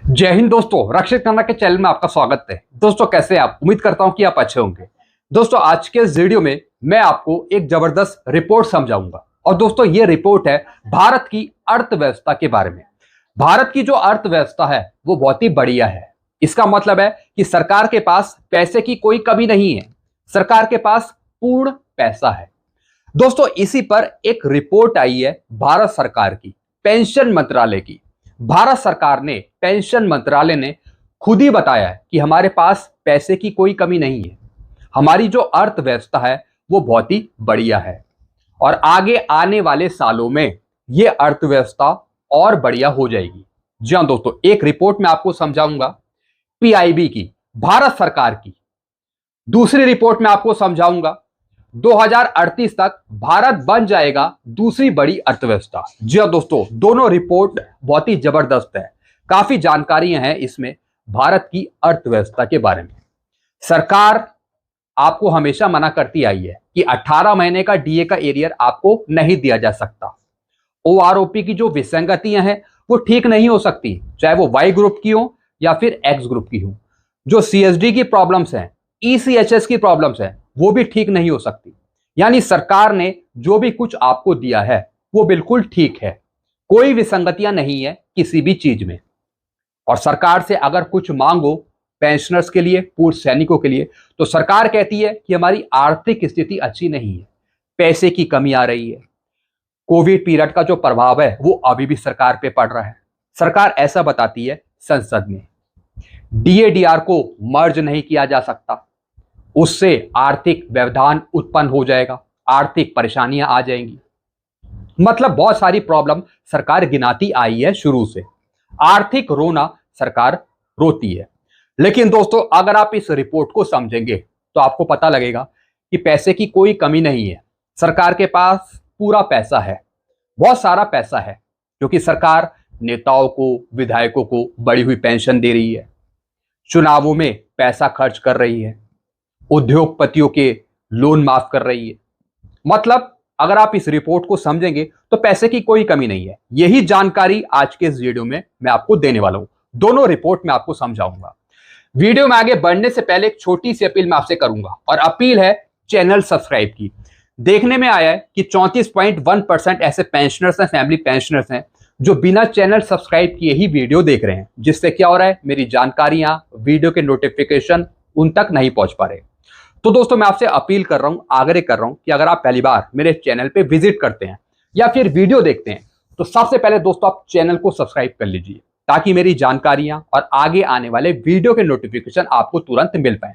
जय हिंद दोस्तों, रक्षित खन्ना के चैनल में आपका स्वागत है। दोस्तों कैसे हैं आप? उम्मीद करता हूं कि आप अच्छे होंगे। दोस्तों आज के इस वीडियो में मैं आपको एक जबरदस्त रिपोर्ट समझाऊंगा और दोस्तों ये रिपोर्ट है भारत की अर्थव्यवस्था के बारे में। भारत की जो अर्थव्यवस्था है वो बहुत ही बढ़िया है। इसका मतलब है कि सरकार के पास पैसे की कोई कमी नहीं है, सरकार के पास पूर्ण पैसा है। दोस्तों इसी पर एक रिपोर्ट आई है भारत सरकार की, पेंशन मंत्रालय की। भारत सरकार ने, पेंशन मंत्रालय ने खुद ही बताया है कि हमारे पास पैसे की कोई कमी नहीं है। हमारी जो अर्थव्यवस्था है वो बहुत ही बढ़िया है और आगे आने वाले सालों में ये अर्थव्यवस्था और बढ़िया हो जाएगी। जी हां दोस्तों, एक रिपोर्ट मैं आपको समझाऊंगा पीआईबी की, भारत सरकार की। दूसरी रिपोर्ट में आपको समझाऊंगा 2038 तक भारत बन जाएगा दूसरी बड़ी अर्थव्यवस्था। जी हां दोस्तों, दोनों रिपोर्ट बहुत ही जबरदस्त है। काफी जानकारियां हैं इसमें भारत की अर्थव्यवस्था के बारे में। सरकार आपको हमेशा मना करती आई है कि 18 महीने का डीए का एरियर आपको नहीं दिया जा सकता। ओआरओपी की जो विसंगतियां हैं वो ठीक नहीं हो सकती, चाहे वो वाई ग्रुप की हो या फिर एक्स ग्रुप की हो। जो सीएसडी की प्रॉब्लम्स हैं, ईसीएचएस की प्रॉब्लम्स हैं, वो भी ठीक नहीं हो सकती। यानी सरकार ने जो भी कुछ आपको दिया है वो बिल्कुल ठीक है, कोई विसंगतियां नहीं है किसी भी चीज में। और सरकार से अगर कुछ मांगो पेंशनर्स के लिए, पूर्व सैनिकों के लिए, तो सरकार कहती है कि हमारी आर्थिक स्थिति अच्छी नहीं है, पैसे की कमी आ रही है। कोविड पीरियड का जो प्रभाव है वो अभी भी सरकार पे पड़ रहा है। सरकार ऐसा बताती है संसद में। डीएडीआर को मर्ज नहीं किया जा सकता, उससे आर्थिक व्यवधान उत्पन्न हो जाएगा, आर्थिक परेशानियां आ जाएंगी। मतलब बहुत सारी प्रॉब्लम सरकार गिनाती आई है शुरू से। आर्थिक रोना सरकार रोती है। लेकिन दोस्तों अगर आप इस रिपोर्ट को समझेंगे तो आपको पता लगेगा कि पैसे की कोई कमी नहीं है। सरकार के पास पूरा पैसा है, बहुत सारा पैसा है, क्योंकि सरकार नेताओं को, विधायकों को बढ़ी हुई पेंशन दे रही है, चुनावों में पैसा खर्च कर रही है, उद्योगपतियों के लोन माफ कर रही है। मतलब अगर आप इस रिपोर्ट को समझेंगे तो पैसे की कोई कमी नहीं है। यही जानकारी आज के इस वीडियो में मैं आपको देने वाला हूं। दोनों रिपोर्ट में आपको समझाऊंगा। वीडियो में आगे बढ़ने से पहले एक छोटी सी अपील मैं आपसे करूंगा, और अपील है चैनल सब्सक्राइब की। देखने में आया है कि 34.1% ऐसे पेंशनर्स हैं, फैमिली पेंशनर्स हैं, जो बिना चैनल सब्सक्राइब किए ही वीडियो देख रहे हैं, जिससे क्या हो रहा है, मेरी जानकारियां, वीडियो के नोटिफिकेशन उन तक नहीं पहुंच पा रहे। तो दोस्तों मैं आपसे अपील कर रहा हूं, आग्रह कर रहा हूं कि अगर आप पहली बार मेरे चैनल पे विजिट करते हैं या फिर वीडियो देखते हैं तो सबसे पहले दोस्तों आप चैनल को सब्सक्राइब कर लीजिए, ताकि मेरी जानकारियां और आगे आने वाले वीडियो के नोटिफिकेशन आपको तुरंत मिल पाए।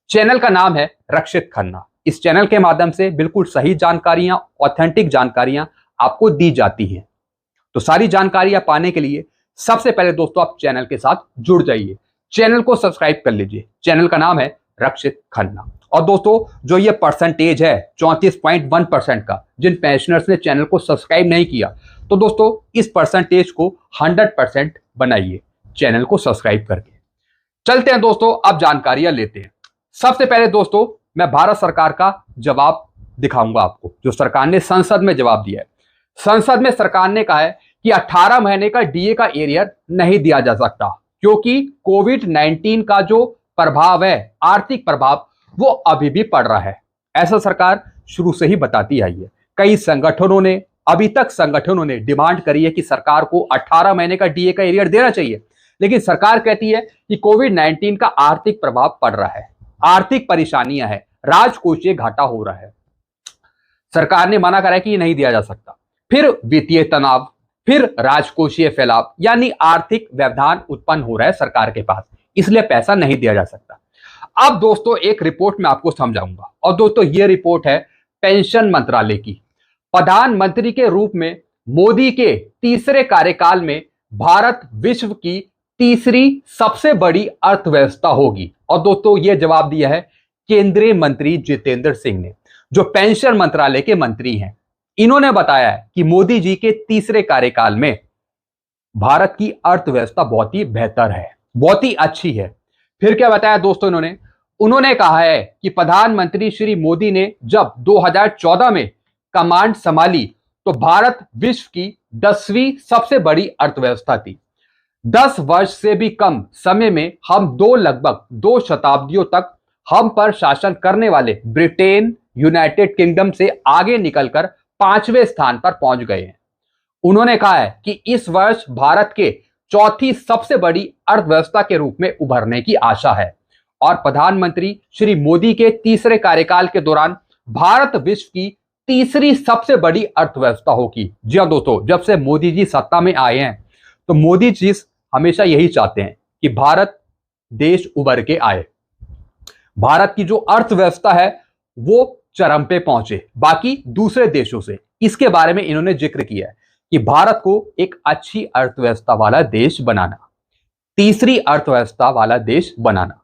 चैनल का नाम है रक्षित खन्ना। इस चैनल के माध्यम से बिल्कुल सही जानकारियां, ऑथेंटिक जानकारियां आपको दी जाती हैं। तो सारी जानकारियां पाने के लिए सबसे पहले दोस्तों आप चैनल के साथ जुड़ जाइए, चैनल को सब्सक्राइब कर लीजिए। चैनल का नाम है रक्षित खन्ना। और दोस्तों जो ये परसेंटेज है 34.1% का, जिन पेंशनर्स ने चैनल को सब्सक्राइब नहीं किया, तो दोस्तों इस परसेंटेज को 100% बनाइए चैनल को सब्सक्राइब करके। चलते हैं दोस्तों, अब जानकारियां लेते हैं। सबसे पहले दोस्तों मैं भारत सरकार का जवाब दिखाऊंगा आपको, जो सरकार ने संसद में जवाब दिया है। संसद में सरकार ने कहा है कि 18 महीने का डीए का एरियर नहीं दिया जा सकता, क्योंकि कोविड-19 का जो प्रभाव है, आर्थिक प्रभाव, वो अभी भी पड़ रहा है। ऐसा सरकार शुरू से ही बताती आई है। कई संगठनों ने, अभी तक संगठनों ने डिमांड करी है कि सरकार को 18 महीने का डीए का एरियर देना चाहिए, लेकिन सरकार कहती है कि कोविड-19 का आर्थिक प्रभाव पड़ रहा है, आर्थिक परेशानियां हैं, राजकोषीय घाटा हो रहा है। सरकार ने मना करा है कि ये नहीं दिया जा सकता। फिर वित्तीय तनाव, फिर राजकोषीय फैलाव, यानी आर्थिक व्यवधान उत्पन्न हो रहा है सरकार के पास, इसलिए पैसा नहीं दिया जा सकता। अब दोस्तों एक रिपोर्ट मैं आपको समझाऊंगा, और दोस्तों ये रिपोर्ट है पेंशन मंत्रालय की। प्रधानमंत्री के रूप में मोदी के तीसरे कार्यकाल में भारत विश्व की तीसरी सबसे बड़ी अर्थव्यवस्था होगी। और दोस्तों ये जवाब दिया है केंद्रीय मंत्री जितेंद्र सिंह ने, जो पेंशन मंत्रालय के मंत्री हैं। इन्होंने बताया है कि मोदी जी के तीसरे कार्यकाल में भारत की अर्थव्यवस्था बहुत ही बेहतर है, बहुत ही अच्छी है। फिर क्या बताया दोस्तों उन्होंने कहा है कि प्रधानमंत्री श्री मोदी ने जब 2014 में कमांड संभाली तो भारत विश्व की 10वीं सबसे बड़ी अर्थव्यवस्था थी। 10 वर्ष से भी कम समय में हम लगभग 2 शताब्दियों तक हम पर शासन करने वाले ब्रिटेन, यूनाइटेड किंगडम से आगे निकलकर 5वें स्थान पर पहुंच गए हैं। उन्होंने कहा है कि इस वर्ष भारत के चौथी सबसे बड़ी अर्थव्यवस्था के रूप में उभरने की आशा है और प्रधानमंत्री श्री मोदी के तीसरे कार्यकाल के दौरान भारत विश्व की तीसरी सबसे बड़ी अर्थव्यवस्था होगी। जी हाँ दोस्तों, जब से मोदी जी सत्ता में आए हैं तो मोदी जी हमेशा यही चाहते हैं कि भारत देश उभर के आए, भारत की जो अर्थव्यवस्था है वो चरम पे पहुंचे बाकी दूसरे देशों से। इसके बारे में इन्होंने जिक्र किया है कि भारत को एक अच्छी अर्थव्यवस्था वाला देश बनाना, तीसरी अर्थव्यवस्था वाला देश बनाना।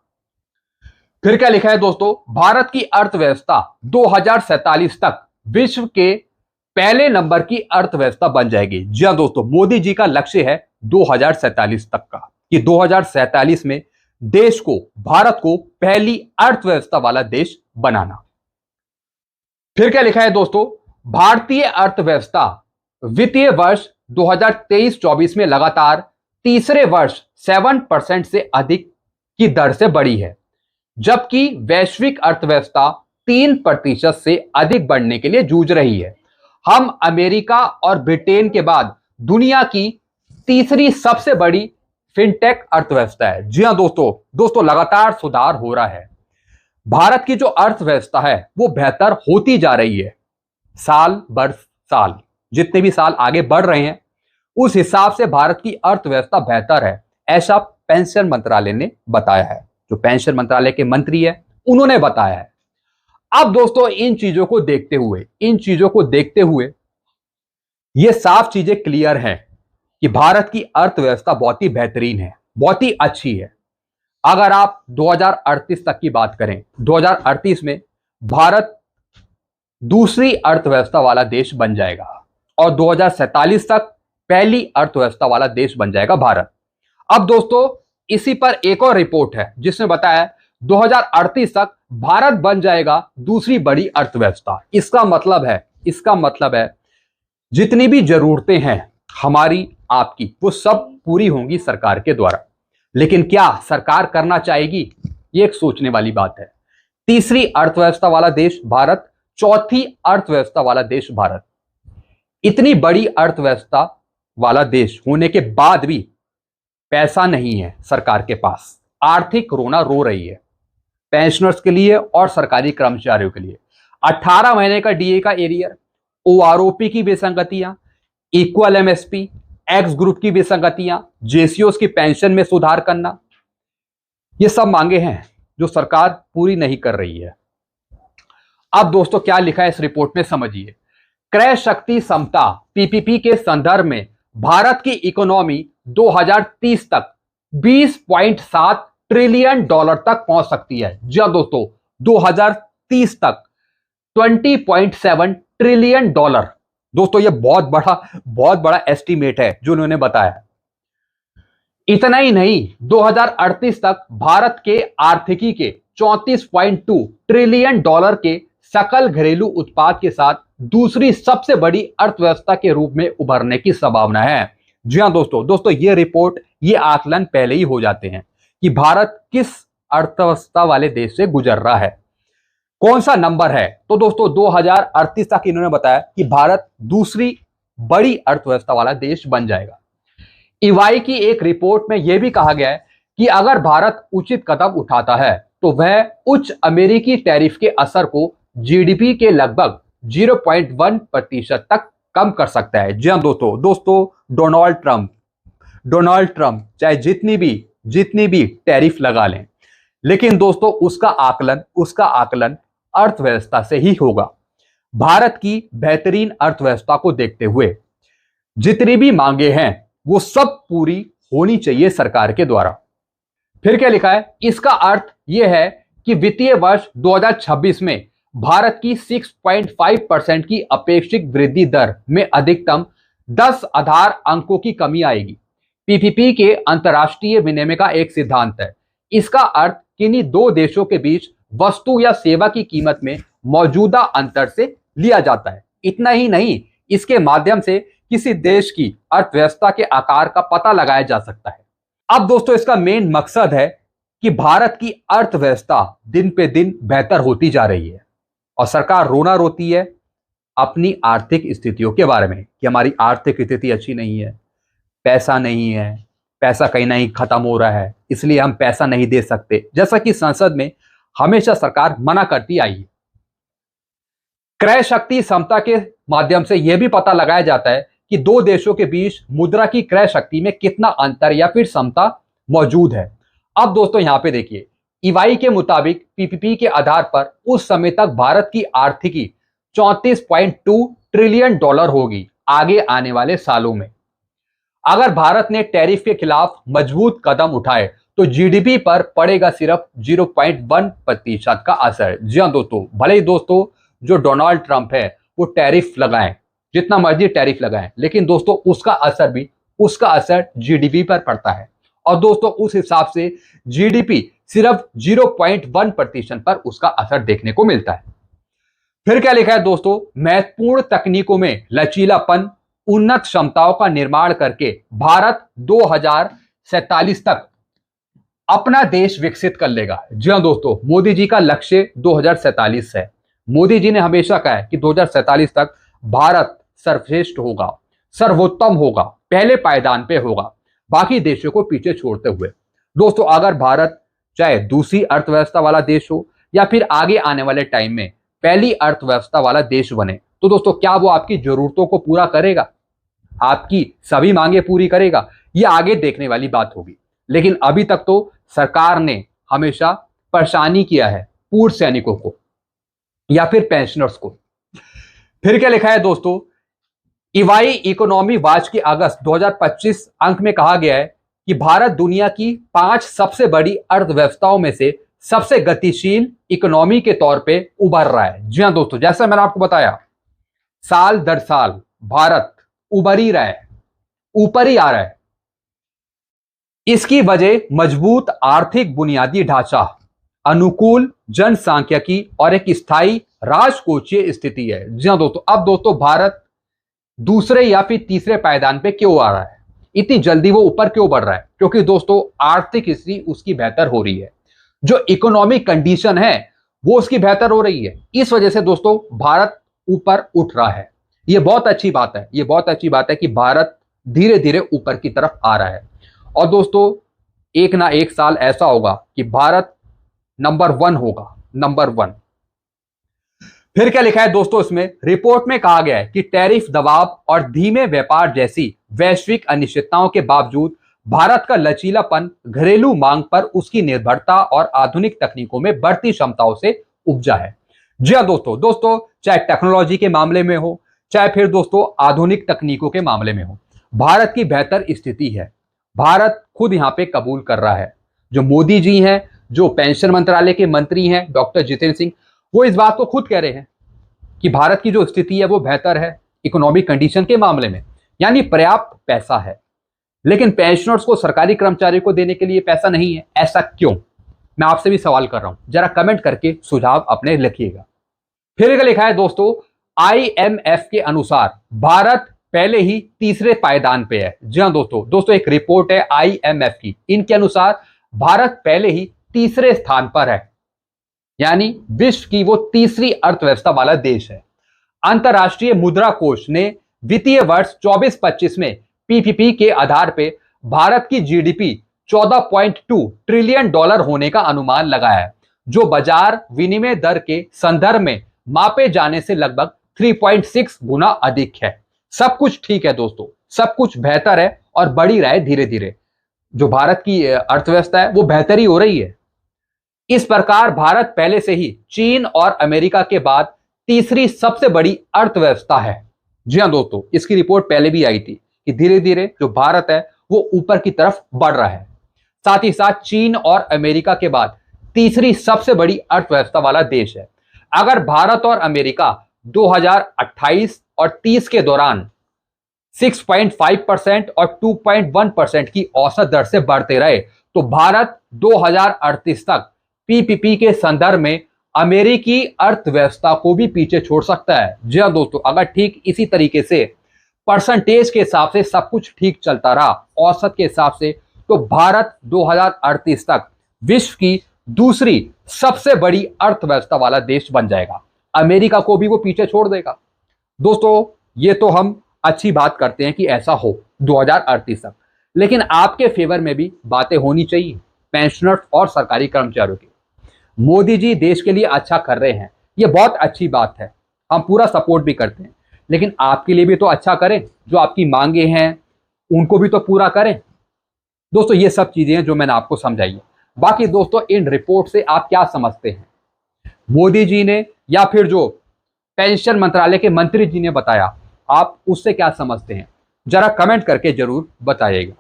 फिर क्या लिखा है दोस्तों, भारत की अर्थव्यवस्था 2047 तक विश्व के पहले नंबर की अर्थव्यवस्था बन जाएगी। जी हां दोस्तों, मोदी जी का लक्ष्य है 2047 तक का, कि 2047 में देश को, भारत को पहली अर्थव्यवस्था वाला देश बनाना। फिर क्या लिखा है दोस्तों, भारतीय अर्थव्यवस्था वित्तीय वर्ष 2023-24 में लगातार तीसरे वर्ष 7% से अधिक की दर से बढ़ी है, जबकि वैश्विक अर्थव्यवस्था 3% से अधिक बढ़ने के लिए जूझ रही है। हम अमेरिका और ब्रिटेन के बाद दुनिया की तीसरी सबसे बड़ी फिनटेक अर्थव्यवस्था है। जी हां दोस्तों लगातार सुधार हो रहा है। भारत की जो अर्थव्यवस्था है वो बेहतर होती जा रही है। साल बर साल, जितने भी साल आगे बढ़ रहे हैं उस हिसाब से भारत की अर्थव्यवस्था बेहतर है, ऐसा पेंशन मंत्रालय ने बताया है। जो पेंशन मंत्रालय के मंत्री है उन्होंने बताया है। अब दोस्तों इन चीजों को देखते हुए ये साफ चीजें क्लियर हैं कि भारत की अर्थव्यवस्था बहुत ही बेहतरीन है, बहुत ही अच्छी है। अगर आप 2038 तक की बात करें, 2038 में भारत दूसरी अर्थव्यवस्था वाला देश बन जाएगा और 2047 तक पहली अर्थव्यवस्था वाला देश बन जाएगा भारत। अब दोस्तों इसी पर एक और रिपोर्ट है जिसने बताया 2038 तक भारत बन जाएगा दूसरी बड़ी अर्थव्यवस्था। इसका मतलब है जितनी भी जरूरतें हैं हमारी आपकी वो सब पूरी होंगी सरकार के द्वारा। लेकिन क्या सरकार करना चाहेगी, ये एक सोचने वाली बात है। तीसरी अर्थव्यवस्था वाला देश भारत, चौथी अर्थव्यवस्था वाला देश भारत। इतनी बड़ी अर्थव्यवस्था वाला देश होने के बाद भी पैसा नहीं है सरकार के पास। आर्थिक रोना रो रही है पेंशनर्स के लिए और सरकारी कर्मचारियों के लिए। 18 महीने का डीए का एरियर, ओआरओपी की विसंगतियां, इक्वल एमएसपी, एक्स ग्रुप की विसंगतियां, जेसीओस की पेंशन में सुधार करना, ये सब मांगे हैं जो सरकार पूरी नहीं कर रही है। अब दोस्तों क्या लिखा है इस रिपोर्ट में समझिए। क्रय शक्ति समता पीपीपी के संदर्भ में भारत की इकोनॉमी 2030 तक 20.7 ट्रिलियन डॉलर तक पहुंच सकती है। जी हां दोस्तों, 2030 तक 20.7 ट्रिलियन डॉलर। दोस्तों ये बहुत बड़ा एस्टीमेट है जो उन्होंने बताया। इतना ही नहीं, 2038 तक भारत के आर्थिकी के 34.2 ट्रिलियन डॉलर के सकल घरेलू उत्पाद के साथ दूसरी सबसे बड़ी अर्थव्यवस्था के रूप में उभरने की संभावना है। जी हां दोस्तों ये रिपोर्ट, ये आकलन पहले ही हो जाते हैं कि भारत किस अर्थव्यवस्था वाले देश से गुजर रहा है, कौन सा नंबर है। तो दोस्तों 2038 तक इन्होंने बताया कि भारत दूसरी बड़ी अर्थव्यवस्था वाला देश बन जाएगा। ईवाई की एक रिपोर्ट में यह भी कहा गया है कि अगर भारत उचित कदम उठाता है तो वह उच्च अमेरिकी टैरिफ के असर को जीडीपी के लगभग 0.1% तक कम कर सकता है। जी हां दोस्तों डोनाल्ड ट्रंप चाहे जितनी भी टैरिफ लगा लें, लेकिन दोस्तों उसका आकलन अर्थव्यवस्था से ही होगा। भारत की बेहतरीन अर्थव्यवस्था को देखते हुए जितनी भी मांगे हैं वो सब पूरी होनी चाहिए सरकार के द्वारा। फिर क्या लिखा है, इसका अर्थ यह है कि वित्तीय वर्ष 2026 में भारत की 6.5% की अपेक्षित वृद्धि दर में अधिकतम 10 आधार अंकों की कमी आएगी। पीपीपी के अंतर्राष्ट्रीय विनिमय का एक सिद्धांत है। इसका अर्थ किन्हीं दो देशों के बीच वस्तु या सेवा की कीमत में मौजूदा अंतर से लिया जाता है। इतना ही नहीं, इसके माध्यम से किसी देश की अर्थव्यवस्था के आकार का पता लगाया जा सकता है। अब दोस्तों इसका मेन मकसद है कि भारत की अर्थव्यवस्था दिन पे दिन बेहतर होती जा रही है और सरकार रोना रोती है अपनी आर्थिक स्थितियों के बारे में कि हमारी आर्थिक स्थिति अच्छी नहीं है, पैसा नहीं है, पैसा कहीं ना कहीं खत्म हो रहा है, इसलिए हम पैसा नहीं दे सकते, जैसा कि संसद में हमेशा सरकार मना करती आई है। क्रय शक्ति समता के माध्यम से यह भी पता लगाया जाता है कि दो देशों के बीच मुद्रा की क्रय शक्ति में कितना अंतर या फिर समता मौजूद है। अब दोस्तों यहां पे देखिए, ईवाई के मुताबिक पीपीपी के आधार पर उस समय तक भारत की आर्थिकी 34.2 ट्रिलियन डॉलर होगी आगे आने वाले सालों में। अगर भारत ने टैरिफ के खिलाफ मजबूत कदम उठाए तो जीडीपी पर पड़ेगा सिर्फ 0.1% का असर। जी हां दोस्तों, भले ही दोस्तों जो डोनाल्ड ट्रंप है वो टैरिफ लगाएं, जितना मर्जी टैरिफ लगाएं, लेकिन दोस्तों उसका असर जीडीपी पर पड़ता है और दोस्तों उस हिसाब से जीडीपी सिर्फ 0.1% पर उसका असर देखने को मिलता है। फिर क्या लिखा है दोस्तों, महत्वपूर्ण तकनीकों में लचीलापन, उन्नत क्षमताओं का निर्माण करके भारत 2047 तक अपना देश विकसित कर लेगा। जी हां दोस्तों, मोदी जी का लक्ष्य 2047 है। मोदी जी ने हमेशा कहा है कि 2047 तक भारत सर्वश्रेष्ठ होगा, सर्वोत्तम होगा, पहले पायदान पे होगा, बाकी देशों को पीछे छोड़ते हुए। दोस्तों अगर भारत चाहे दूसरी अर्थव्यवस्था वाला देश हो या फिर आगे आने वाले टाइम में पहली अर्थव्यवस्था वाला देश बने, तो दोस्तों क्या वो आपकी जरूरतों को पूरा करेगा, आपकी सभी मांगे पूरी करेगा, ये आगे देखने वाली बात होगी। लेकिन अभी तक तो सरकार ने हमेशा परेशानी किया है पूर्व सैनिकों को या फिर पेंशनर्स को। फिर क्या लिखा है दोस्तों, ईवाई इकोनॉमी वॉच के अगस्त 2025 अंक में कहा गया है कि भारत दुनिया की 5 सबसे बड़ी अर्थव्यवस्थाओं में से सबसे गतिशील इकोनॉमी के तौर पे उभर रहा है। जी हां दोस्तों, जैसा मैंने आपको बताया, साल दर साल भारत उभर ही रहा है, ऊपर ही आ रहा है। इसकी वजह मजबूत आर्थिक बुनियादी ढांचा, अनुकूल जनसांख्यिकी और एक स्थायी राजकोषीय स्थिति है। जी हां दोस्तों, अब दोस्तों भारत दूसरे या फिर तीसरे पायदान पे क्यों आ रहा है, इतनी जल्दी वो ऊपर क्यों बढ़ रहा है? क्योंकि दोस्तों आर्थिक स्थिति उसकी बेहतर हो रही है, जो इकोनॉमिक कंडीशन है वो उसकी बेहतर हो रही है। इस वजह से दोस्तों भारत ऊपर उठ रहा है। ये बहुत अच्छी बात है, ये बहुत अच्छी बात है कि भारत धीरे धीरे ऊपर की तरफ आ रहा है। और दोस्तों एक ना एक साल ऐसा होगा कि भारत नंबर 1 होगा, नंबर 1। फिर क्या लिखा है दोस्तों, इसमें रिपोर्ट में कहा गया है कि टैरिफ दबाव और धीमे व्यापार जैसी वैश्विक अनिश्चितताओं के बावजूद भारत का लचीलापन घरेलू मांग पर उसकी निर्भरता और आधुनिक तकनीकों में बढ़ती क्षमताओं से उपजा है। जी हां दोस्तों चाहे टेक्नोलॉजी के मामले में हो, चाहे फिर दोस्तों आधुनिक तकनीकों के मामले में हो, भारत की बेहतर स्थिति है। भारत खुद यहां पे कबूल कर रहा है। जो मोदी जी हैं, जो पेंशन मंत्रालय के मंत्री हैं डॉक्टर जितेंद्र सिंह, वो इस बात को खुद कह रहे हैं कि भारत की जो स्थिति है वो बेहतर है इकोनॉमिक कंडीशन के मामले में, यानी पर्याप्त पैसा है। लेकिन पेंशनर्स को, सरकारी कर्मचारियों को देने के लिए पैसा नहीं है। ऐसा क्यों? मैं आपसे भी सवाल कर रहा हूं, जरा कमेंट करके सुझाव अपने लिखिएगा। फिर लिखा है दोस्तों, आईएमएफ के अनुसार भारत पहले ही तीसरे पायदान पे है। जी हां दोस्तों एक रिपोर्ट है आईएमएफ की, इनके अनुसार भारत पहले ही तीसरे स्थान पर है, यानी विश्व की वो तीसरी अर्थव्यवस्था वाला देश है। अंतरराष्ट्रीय मुद्रा कोष ने वित्तीय वर्ष 24-25 में पीपीपी के आधार पे भारत की जीडीपी 14.2 ट्रिलियन डॉलर होने का अनुमान लगाया है, जो बाजार विनिमय दर के संदर्भ में मापे जाने से लगभग 3.6 गुना अधिक है। सब कुछ ठीक है दोस्तों, सब कुछ बेहतर है और बढ़ ही रहा है धीरे धीरे। जो भारत की अर्थव्यवस्था है वो बेहतर ही हो रही है। इस प्रकार भारत पहले से ही चीन और अमेरिका के बाद तीसरी सबसे बड़ी अर्थव्यवस्था है। जी हां दोस्तों, इसकी रिपोर्ट पहले भी आई थी कि धीरे धीरे जो भारत है वो ऊपर की तरफ बढ़ रहा है। साथ ही साथ चीन और अमेरिका के बाद तीसरी सबसे बड़ी अर्थव्यवस्था वाला देश है। अगर भारत और अमेरिका 2028 और 30 के दौरान 6.5% और 2.1% की औसत दर से बढ़ते रहे तो भारत 2038 तक पीपीपी के संदर्भ में अमेरिकी अर्थव्यवस्था को भी पीछे छोड़ सकता है। जी हां दोस्तों, अगर ठीक इसी तरीके से परसेंटेज के हिसाब से सब कुछ ठीक चलता रहा, औसत के हिसाब से, तो भारत 2038 तक विश्व की दूसरी सबसे बड़ी अर्थव्यवस्था वाला देश बन जाएगा। अमेरिका को भी वो पीछे छोड़ देगा। दोस्तों ये तो हम अच्छी बात करते हैं कि ऐसा हो 2038 तक, लेकिन आपके फेवर में भी बातें होनी चाहिए पेंशनर्स और सरकारी कर्मचारियों की। मोदी जी देश के लिए अच्छा कर रहे हैं, ये बहुत अच्छी बात है, हम पूरा सपोर्ट भी करते हैं, लेकिन आपके लिए भी तो अच्छा करें, जो आपकी मांगे हैं उनको भी तो पूरा करें। दोस्तों ये सब चीजें हैं जो मैंने आपको समझाई है। बाकी दोस्तों इन रिपोर्ट से आप क्या समझते हैं, मोदी जी ने या फिर जो पेंशन मंत्रालय के मंत्री जी ने बताया, आप उससे क्या समझते हैं, जरा कमेंट करके जरूर बताइएगा।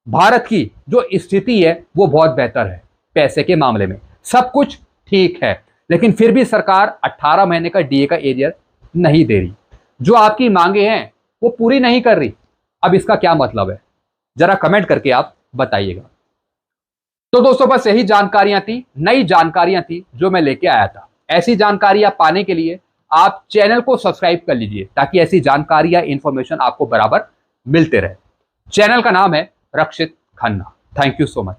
भारत की जो स्थिति है वो बहुत बेहतर है, पैसे के मामले में सब कुछ ठीक है, लेकिन फिर भी सरकार 18 महीने का डीए का एरियर नहीं दे रही, जो आपकी मांगे हैं वो पूरी नहीं कर रही। अब इसका क्या मतलब है, जरा कमेंट करके आप बताइएगा। तो दोस्तों बस यही जानकारियां थी, नई जानकारियां थी जो मैं लेके आया था। ऐसी जानकारियां पाने के लिए आप चैनल को सब्सक्राइब कर लीजिए, ताकि ऐसी जानकारी या इंफॉर्मेशन आपको बराबर मिलते रहे। चैनल का नाम है Rakshit Khanna. Thank you so much.